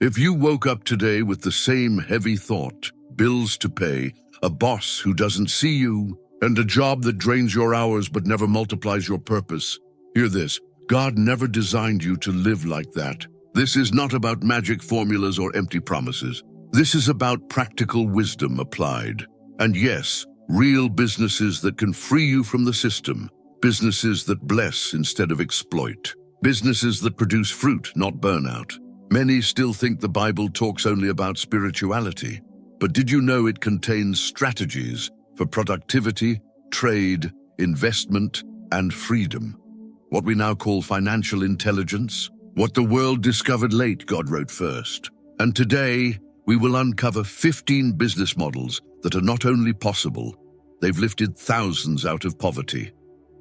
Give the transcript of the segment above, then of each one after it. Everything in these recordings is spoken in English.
If you woke up today with the same heavy thought, bills to pay, a boss who doesn't see you, and a job that drains your hours but never multiplies your purpose, hear this: God never designed you to live like that. This is not about magic formulas or empty promises. This is about practical wisdom applied. And yes, real businesses that can free you from the system. Businesses that bless instead of exploit. Businesses that produce fruit, not burnout. Many still think the Bible talks only about spirituality. But did you know it contains strategies for productivity, trade, investment, and freedom? What we now call financial intelligence. What the world discovered late, God wrote first. And today, we will uncover 15 business models that are not only possible, they've lifted thousands out of poverty.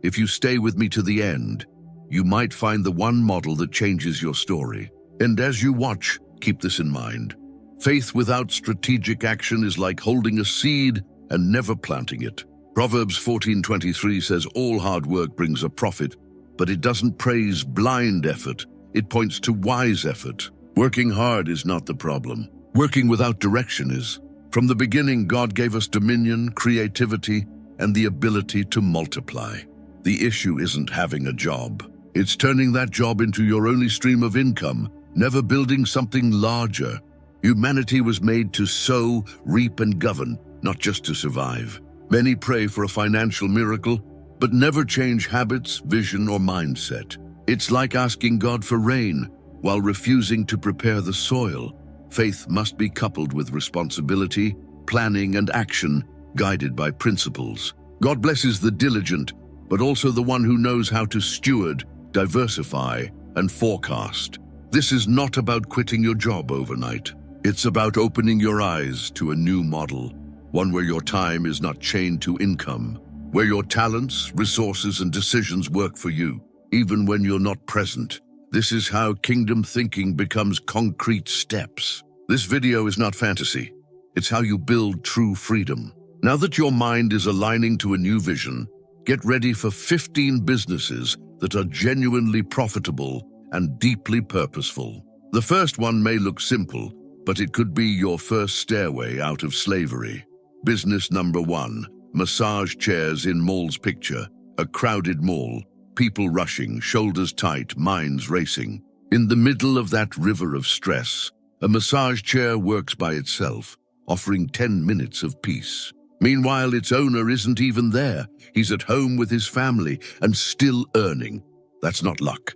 If you stay with me to the end, you might find the one model that changes your story. And as you watch, keep this in mind. Faith without strategic action is like holding a seed and never planting it. Proverbs 14:23 says all hard work brings a profit, but it doesn't praise blind effort. It points to wise effort. Working hard is not the problem. Working without direction is. From the beginning, God gave us dominion, creativity, and the ability to multiply. The issue isn't having a job. It's turning that job into your only stream of income, never building something larger. Humanity was made to sow, reap, and govern, not just to survive. Many pray for a financial miracle, but never change habits, vision, or mindset. It's like asking God for rain while refusing to prepare the soil. Faith must be coupled with responsibility, planning, and action, guided by principles. God blesses the diligent, but also the one who knows how to steward, diversify, and forecast. This is not about quitting your job overnight. It's about opening your eyes to a new model, one where your time is not chained to income, where your talents, resources, and decisions work for you, even when you're not present. This is how kingdom thinking becomes concrete steps. This video is not fantasy. It's how you build true freedom. Now that your mind is aligning to a new vision, get ready for 15 businesses that are genuinely profitable and deeply purposeful. The first one may look simple, but it could be your first stairway out of slavery. Business number 1, massage chairs in malls. Picture a crowded mall, people rushing, shoulders tight, minds racing. In the middle of that river of stress, a massage chair works by itself, offering 10 minutes of peace. Meanwhile, its owner isn't even there. He's at home with his family and still earning. That's not luck.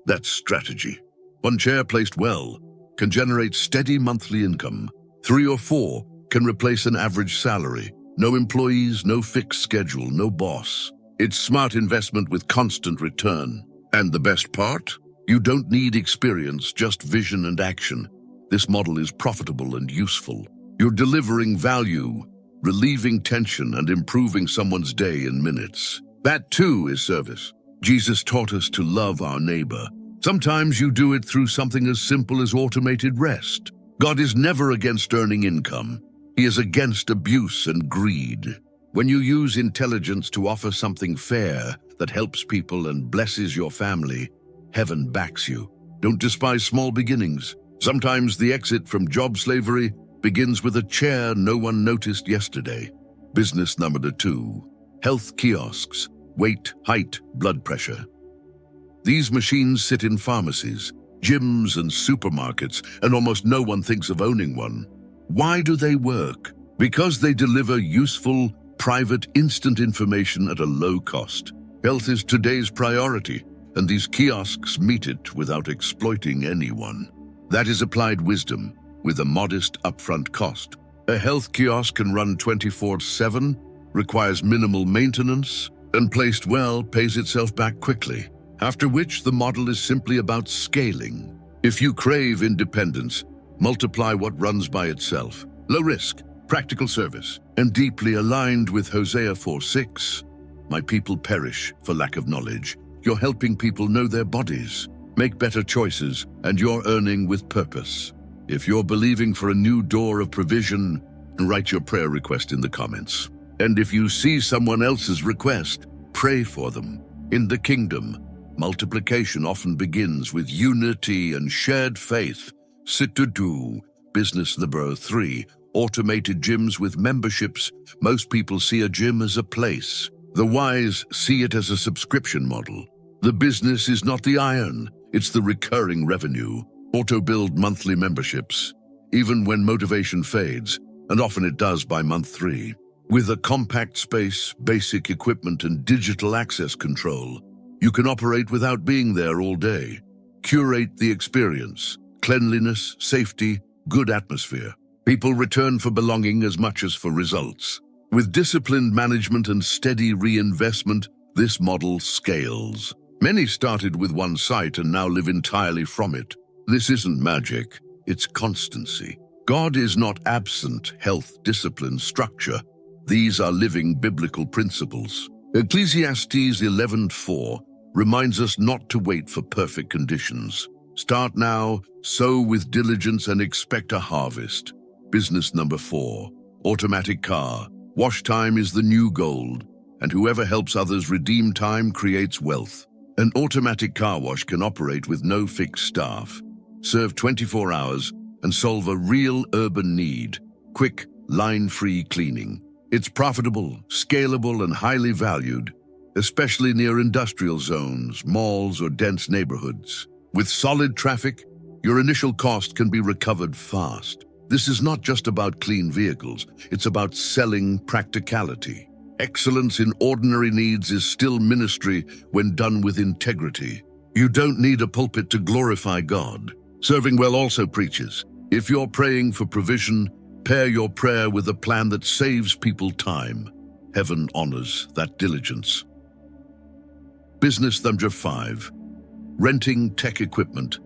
That's strategy. One chair placed well can generate steady monthly income. 3 or 4 can replace an average salary. No employees, no fixed schedule, no boss. It's smart investment with constant return. And the best part? You don't need experience, just vision and action. This model is profitable and useful. You're delivering value, relieving tension, and improving someone's day in minutes. That too is service. Jesus taught us to love our neighbor. Sometimes you do it through something as simple as automated rest. God is never against earning income. He is against abuse and greed. When you use intelligence to offer something fair that helps people and blesses your family, heaven backs you. Don't despise small beginnings. Sometimes the exit from job slavery begins with a chair no one noticed yesterday. Business number 2, health kiosks, weight, height, blood pressure. These machines sit in pharmacies, gyms, and supermarkets, and almost no one thinks of owning one. Why do they work? Because they deliver useful, private, instant information at a low cost. Health is today's priority, and these kiosks meet it without exploiting anyone. That is applied wisdom, with a modest upfront cost. A health kiosk can run 24/7, requires minimal maintenance, and placed well, pays itself back quickly. After which, the model is simply about scaling. If you crave independence, multiply what runs by itself. Low risk, practical service, and deeply aligned with Hosea 4:6. My people perish for lack of knowledge. You're helping people know their bodies, make better choices, and you're earning with purpose. If you're believing for a new door of provision, write your prayer request in the comments. And if you see someone else's request, pray for them. In the kingdom, multiplication often begins with unity and shared faith. Sit-to-do. Business number 3. Automated gyms with memberships. Most people see a gym as a place. The wise see it as a subscription model. The business is not the iron, it's the recurring revenue. Auto-build monthly memberships, even when motivation fades, and often it does by month 3. With a compact space, basic equipment, and digital access control, you can operate without being there all day. Curate the experience. Cleanliness, safety, good atmosphere. People return for belonging as much as for results. With disciplined management and steady reinvestment, this model scales. Many started with one site and now live entirely from it. This isn't magic, it's constancy. God is not absent: health, discipline, structure. These are living biblical principles. Ecclesiastes 11:4 reminds us not to wait for perfect conditions. Start now, sow with diligence, and expect a harvest. Business number 4. Automatic car. Wash time is the new gold, and whoever helps others redeem time creates wealth. An automatic car wash can operate with no fixed staff, serve 24 hours, and solve a real urban need: quick, line-free cleaning. It's profitable, scalable, and highly valued, especially near industrial zones, malls, or dense neighborhoods. With solid traffic, your initial cost can be recovered fast. This is not just about clean vehicles, it's about selling practicality. Excellence in ordinary needs is still ministry when done with integrity. You don't need a pulpit to glorify God. Serving well also preaches. If you're praying for provision, pair your prayer with a plan that saves people time. Heaven honors that diligence. Business number 5. Renting tech equipment.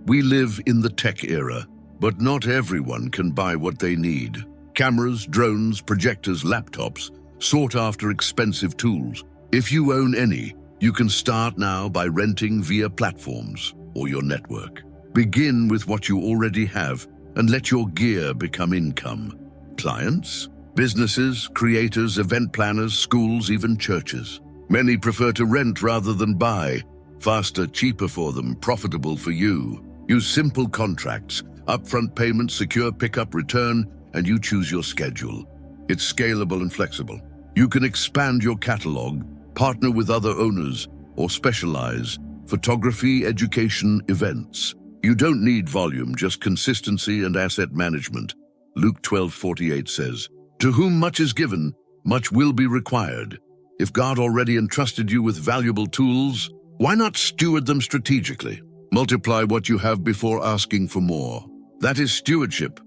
We live in the tech era, but not everyone can buy what they need. Cameras, drones, projectors, laptops, sought after expensive tools. If you own any, you can start now by renting via platforms or your network. Begin with what you already have and let your gear become income. Clients, businesses, creators, event planners, schools, even churches. Many prefer to rent rather than buy. Faster, cheaper for them, profitable for you. Use simple contracts, upfront payments, secure pickup, return, and you choose your schedule. It's scalable and flexible. You can expand your catalog, partner with other owners, or specialize. Photography, education, events. You don't need volume, just consistency and asset management. Luke 12:48 says, "To whom much is given, much will be required." If God already entrusted you with valuable tools, why not steward them strategically? Multiply what you have before asking for more. That is stewardship,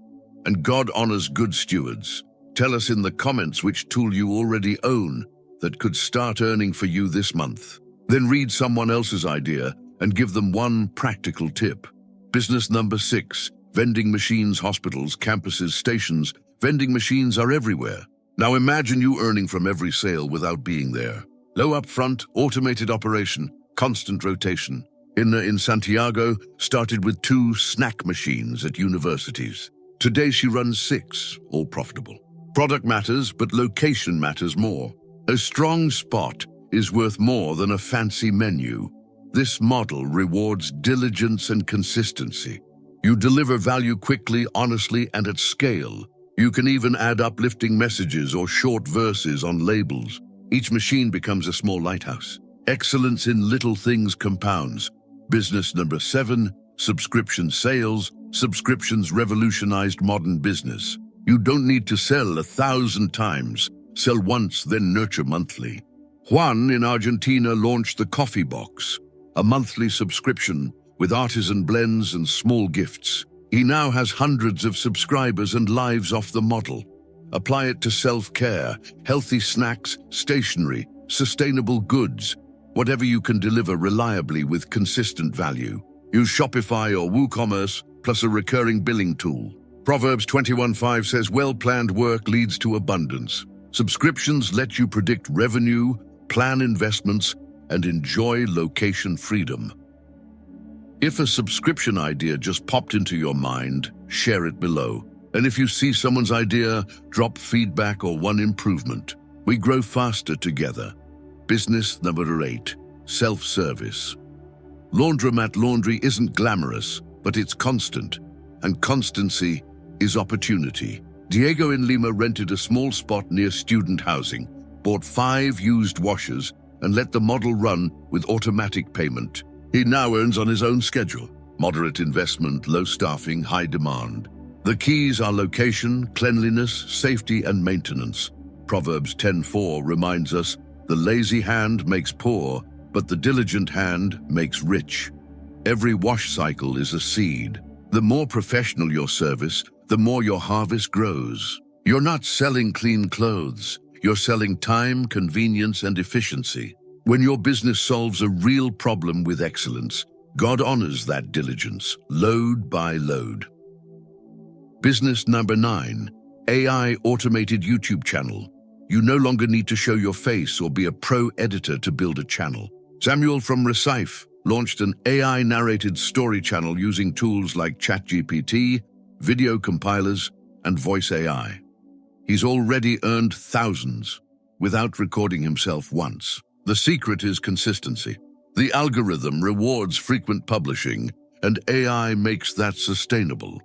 and God honors good stewards. Tell us in the comments which tool you already own that could start earning for you this month. Then read someone else's idea and give them one practical tip. Business number 6. Vending machines, hospitals, campuses, stations. Vending machines are everywhere. Now imagine you earning from every sale without being there. Low upfront, automated operation, constant rotation. In Santiago, started with 2 snack machines at universities. Today she runs 6, all profitable. Product matters, but location matters more. A strong spot is worth more than a fancy menu. This model rewards diligence and consistency. You deliver value quickly, honestly, and at scale. You can even add uplifting messages or short verses on labels. Each machine becomes a small lighthouse. Excellence in little things compounds. Business number 7, subscription sales. Subscriptions revolutionized modern business. You don't need to sell 1,000 times. Sell once, then nurture monthly. Juan in Argentina launched the Coffee Box, a monthly subscription with artisan blends and small gifts. He now has hundreds of subscribers and lives off the model. Apply it to self-care, healthy snacks, stationery, sustainable goods, whatever you can deliver reliably with consistent value. Use Shopify or WooCommerce plus a recurring billing tool. Proverbs 21:5 says, "Well-planned work leads to abundance." Subscriptions let you predict revenue, plan investments, and enjoy location freedom. If a subscription idea just popped into your mind, share it below. And if you see someone's idea, drop feedback or one improvement. We grow faster together. Business number 8, self-service. Laundromat laundry isn't glamorous, but it's constant. and constancy is opportunity. Diego in Lima rented a small spot near student housing, bought 5 used washers, and let the model run with automatic payment. He now earns on his own schedule. Moderate investment, low staffing, high demand. The keys are location, cleanliness, safety, and maintenance. Proverbs 10:4 reminds us, "The lazy hand makes poor, but the diligent hand makes rich." Every wash cycle is a seed. The more professional your service, the more your harvest grows. You're not selling clean clothes. You're selling time, convenience, and efficiency. When your business solves a real problem with excellence, God honors that diligence, load by load. Business number 9, AI automated YouTube channel. You no longer need to show your face or be a pro editor to build a channel. Samuel from Recife launched an AI-narrated story channel using tools like ChatGPT, video compilers, and voice AI. He's already earned thousands without recording himself once. The secret is consistency. The algorithm rewards frequent publishing, and AI makes that sustainable.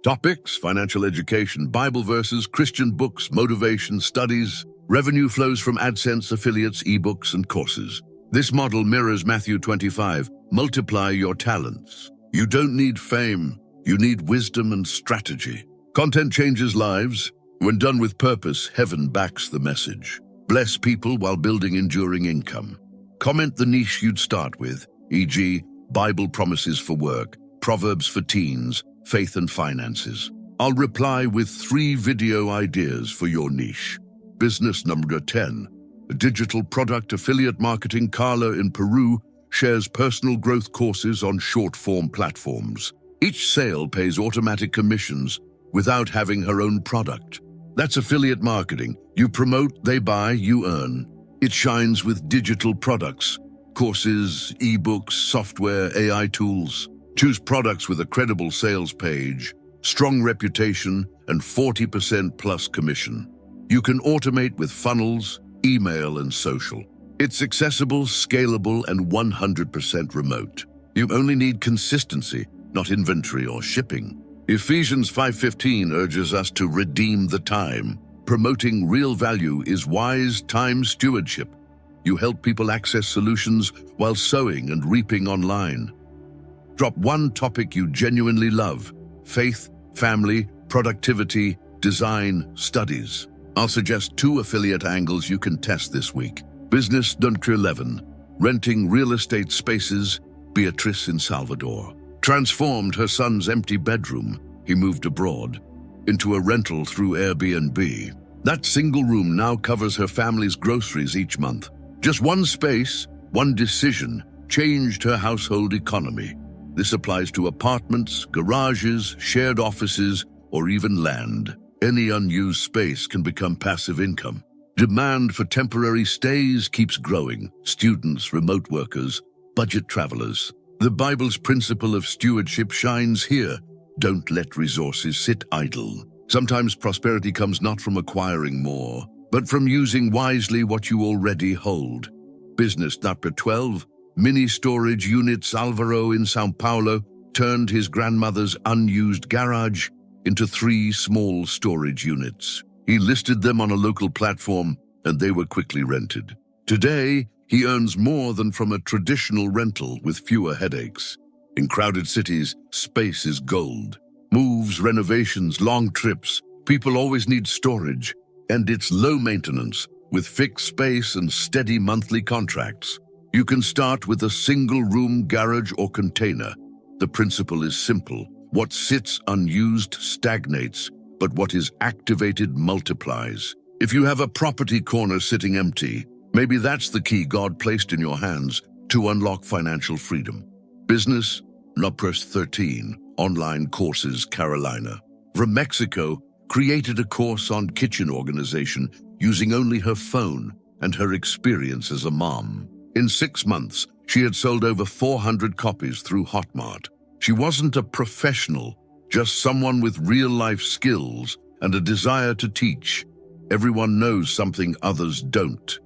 Topics: financial education, Bible verses, Christian books, motivation, studies, revenue flows from AdSense, affiliates, ebooks, and courses. This model mirrors Matthew 25, multiply your talents. You don't need fame, you need wisdom and strategy. Content changes lives. When done with purpose, heaven backs the message. Bless people while building enduring income. Comment the niche you'd start with, e.g., Bible promises for work, Proverbs for teens, faith and finances. I'll reply with 3 video ideas for your niche. Business number 10. A digital product affiliate marketing. Carla in Peru shares personal growth courses on short-form platforms. Each sale pays automatic commissions without having her own product. That's affiliate marketing. You promote, they buy, you earn. It shines with digital products, courses, ebooks, software, AI tools. Choose products with a credible sales page, strong reputation, and 40% plus commission. You can automate with funnels, email, and social. It's accessible, scalable, and 100% remote. You only need consistency, not inventory or shipping. Ephesians 5:15 urges us to redeem the time. Promoting real value is wise time stewardship. You help people access solutions while sowing and reaping online. Drop one topic you genuinely love: faith, family, productivity, design, studies. I'll suggest 2 affiliate angles you can test this week. Business number 11, renting real estate spaces. Beatrice in Salvador transformed her son's empty bedroom, he moved abroad, into a rental through Airbnb. That single room now covers her family's groceries each month. Just one space, one decision, changed her household economy. This applies to apartments, garages, shared offices, or even land. Any unused space can become passive income. Demand for temporary stays keeps growing. Students, remote workers, budget travelers. The Bible's principle of stewardship shines here. Don't let resources sit idle. Sometimes prosperity comes not from acquiring more, but from using wisely what you already hold. Business number 12, mini storage units. Alvaro in Sao Paulo turned his grandmother's unused garage into 3 small storage units. He listed them on a local platform, and they were quickly rented. Today, he earns more than from a traditional rental with fewer headaches. In crowded cities, space is gold. Moves, renovations, long trips. People always need storage, and it's low maintenance with fixed space and steady monthly contracts. You can start with a single-room garage or container. The principle is simple. What sits unused stagnates, but what is activated multiplies. If you have a property corner sitting empty, maybe that's the key God placed in your hands to unlock financial freedom. Business number 13, online courses. Carolina from Mexico created a course on kitchen organization using only her phone and her experience as a mom. In 6 months, she had sold over 400 copies through Hotmart. She wasn't a professional, just someone with real-life skills and a desire to teach. Everyone knows something others don't.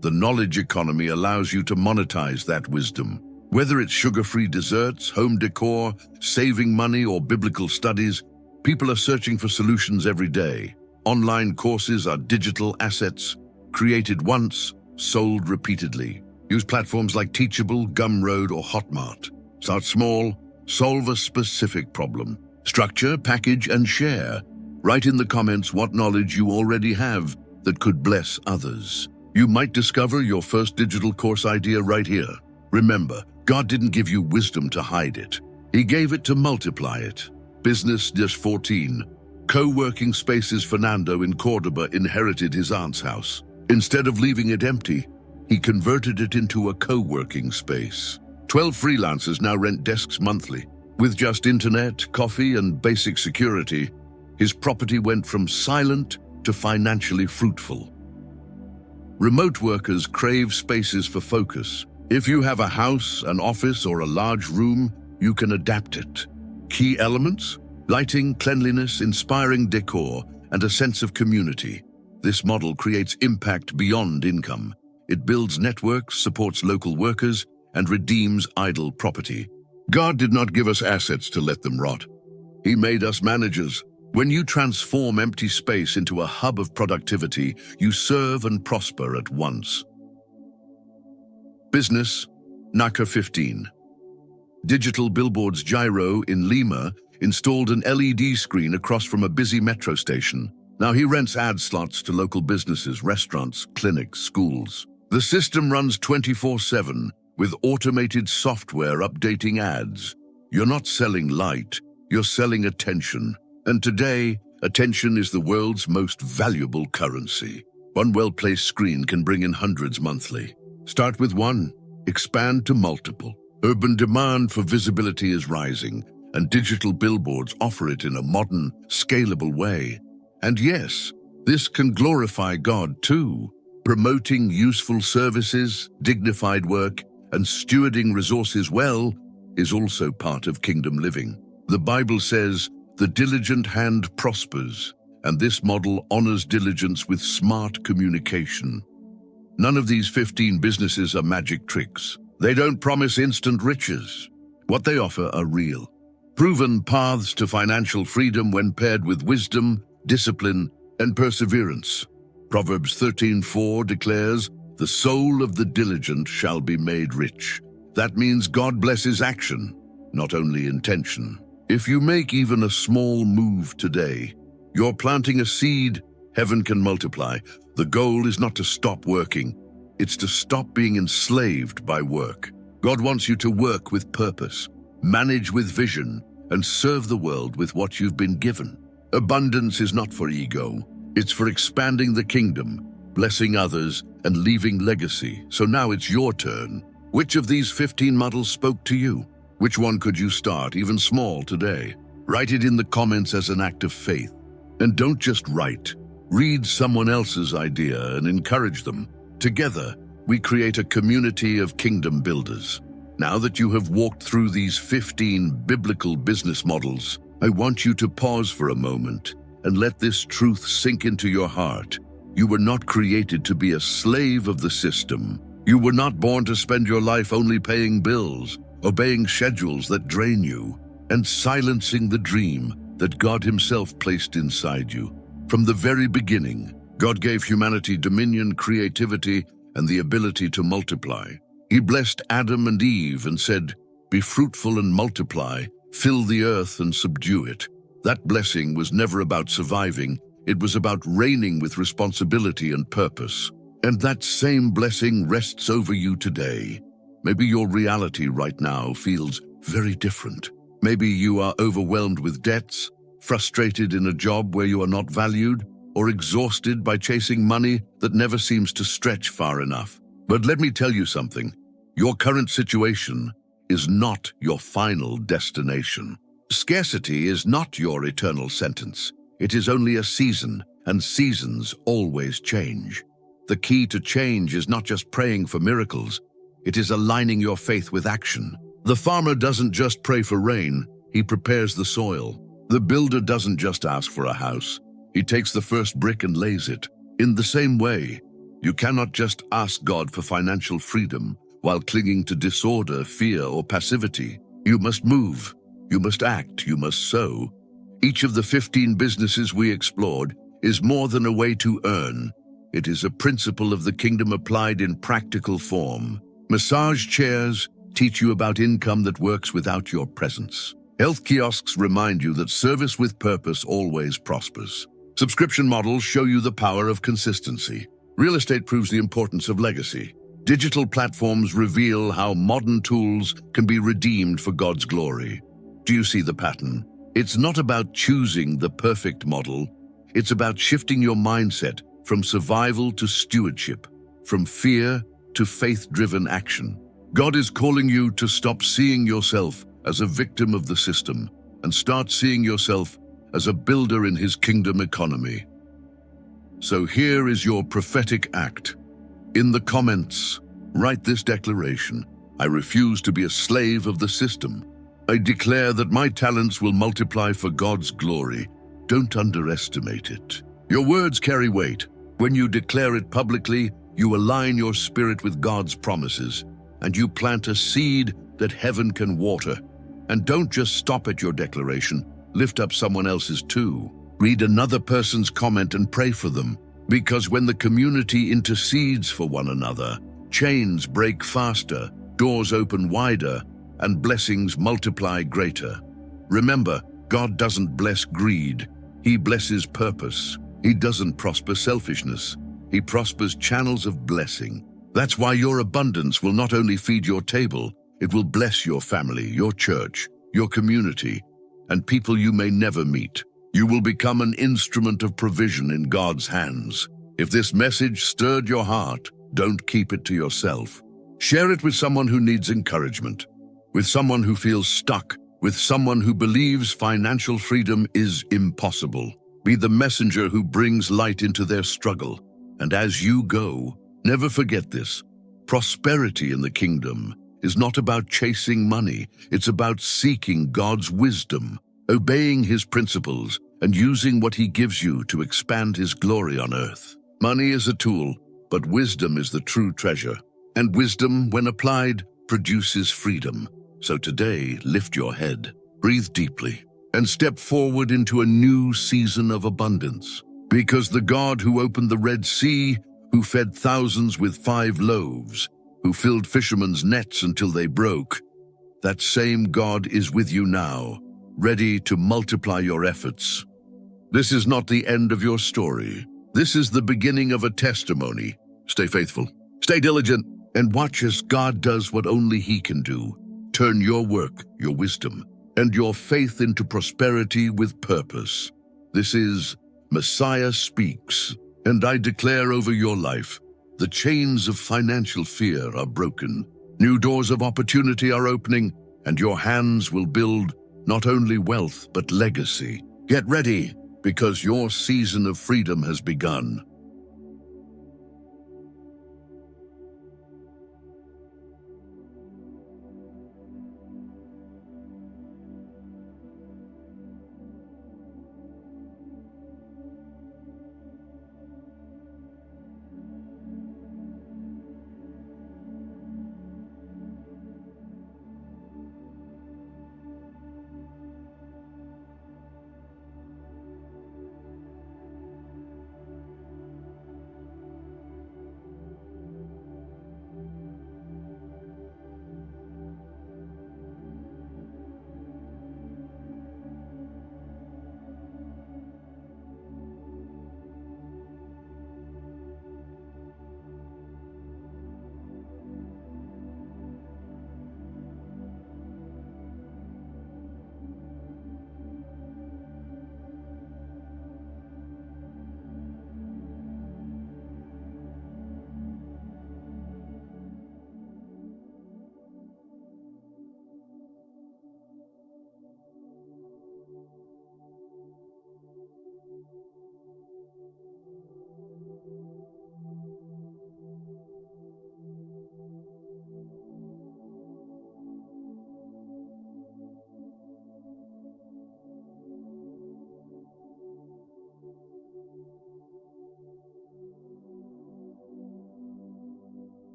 The knowledge economy allows you to monetize that wisdom. Whether it's sugar-free desserts, home decor, saving money, or biblical studies, people are searching for solutions every day. Online courses are digital assets, created once, sold repeatedly. Use platforms like Teachable, Gumroad, or Hotmart. Start small, solve a specific problem. Structure, package, and share. Write in the comments what knowledge you already have that could bless others. You might discover your first digital course idea right here. Remember, God didn't give you wisdom to hide it. He gave it to multiply it. Business 14. Co-working spaces. Fernando in Cordoba inherited his aunt's house. Instead of leaving it empty, he converted it into a co-working space. 12 freelancers now rent desks monthly. With just internet, coffee, and basic security, his property went from silent to financially fruitful. Remote workers crave spaces for focus. If you have a house, an office, or a large room, you can adapt it. Key elements: lighting, cleanliness, inspiring decor, and a sense of community. This model creates impact beyond income. It builds networks, supports local workers, and redeems idle property. God did not give us assets to let them rot. He made us managers. When you transform empty space into a hub of productivity, you serve and prosper at once. Business, NACA 15. Digital billboards. Gyro in Lima installed an LED screen across from a busy metro station. Now he rents ad slots to local businesses, restaurants, clinics, schools. The system runs 24/7 with automated software updating ads. You're not selling light, you're selling attention. And today, attention is the world's most valuable currency. One well-placed screen can bring in hundreds monthly. Start with one, expand to multiple. Urban demand for visibility is rising, and digital billboards offer it in a modern, scalable way. And yes, this can glorify God too. Promoting useful services, dignified work, and stewarding resources well is also part of kingdom living. The Bible says, "The diligent hand prospers," and this model honors diligence with smart communication. None of these 15 businesses are magic tricks. They don't promise instant riches. What they offer are real, proven paths to financial freedom when paired with wisdom, discipline, and perseverance. Proverbs 13:4 declares, "The soul of the diligent shall be made rich." That means God blesses action, not only intention. If you make even a small move today, you're planting a seed heaven can multiply. The goal is not to stop working, it's to stop being enslaved by work. God wants you to work with purpose, manage with vision, and serve the world with what you've been given. Abundance is not for ego, it's for expanding the kingdom, blessing others, and leaving legacy. So now it's your turn. Which of these 15 models spoke to you? Which one could you start, even small, today? Write it in the comments as an act of faith. And don't just write. Read someone else's idea and encourage them. Together, we create a community of kingdom builders. Now that you have walked through these 15 biblical business models, I want you to pause for a moment and let this truth sink into your heart. You were not created to be a slave of the system. You were not born to spend your life only paying bills, obeying schedules that drain you, and silencing the dream that God Himself placed inside you. From the very beginning, God gave humanity dominion, creativity, and the ability to multiply. He blessed Adam and Eve and said, "Be fruitful and multiply, fill the earth and subdue it." That blessing was never about surviving, it was about reigning with responsibility and purpose. And that same blessing rests over you today. Maybe your reality right now feels very different. Maybe you are overwhelmed with debts, frustrated in a job where you are not valued, or exhausted by chasing money that never seems to stretch far enough. But let me tell you something. Your current situation is not your final destination. Scarcity is not your eternal sentence. It is only a season, and seasons always change. The key to change is not just praying for miracles. It is aligning your faith with action. The farmer doesn't just pray for rain, he prepares the soil. The builder doesn't just ask for a house, he takes the first brick and lays it. In the same way, you cannot just ask God for financial freedom while clinging to disorder, fear, or passivity. You must move. You must act. You must sow. Each of the 15 businesses we explored is more than a way to earn. It is a principle of the kingdom applied in practical form. Massage chairs teach you about income that works without your presence. Health kiosks remind you that service with purpose always prospers. Subscription models show you the power of consistency. Real estate proves the importance of legacy. Digital platforms reveal how modern tools can be redeemed for God's glory. Do you see the pattern? It's not about choosing the perfect model. It's about shifting your mindset from survival to stewardship, from fear to faith-driven action. God is calling you to stop seeing yourself as a victim of the system and start seeing yourself as a builder in his kingdom economy. So here is your prophetic act. In the comments, write this declaration: I refuse to be a slave of the system. I declare that my talents will multiply for God's glory. Don't underestimate it. Your words carry weight. When you declare it publicly, you align your spirit with God's promises, and you plant a seed that heaven can water. And don't just stop at your declaration. Lift up someone else's too. Read another person's comment and pray for them. Because when the community intercedes for one another, chains break faster, doors open wider, and blessings multiply greater. Remember, God doesn't bless greed. He blesses purpose. He doesn't prosper selfishness. He prospers channels of blessing. That's why your abundance will not only feed your table, it will bless your family, your church, your community, and people you may never meet. You will become an instrument of provision in God's hands. If this message stirred your heart, don't keep it to yourself. Share it with someone who needs encouragement, with someone who feels stuck, with someone who believes financial freedom is impossible. Be the messenger who brings light into their struggle. And as you go, never forget this: prosperity in the kingdom is not about chasing money. It's about seeking God's wisdom, obeying his principles, and using what he gives you to expand his glory on earth. Money is a tool, but wisdom is the true treasure. And wisdom, when applied, produces freedom. So today, lift your head, breathe deeply, and step forward into a new season of abundance. Because the God who opened the Red Sea, who fed thousands with 5 loaves, who filled fishermen's nets until they broke, that same God is with you now, ready to multiply your efforts. This is not the end of your story. This is the beginning of a testimony. Stay faithful, stay diligent, and watch as God does what only he can do. Turn your work, your wisdom, and your faith into prosperity with purpose. This is Messiah Speaks, and I declare over your life, the chains of financial fear are broken. New doors of opportunity are opening, and your hands will build not only wealth, but legacy. Get ready, because your season of freedom has begun.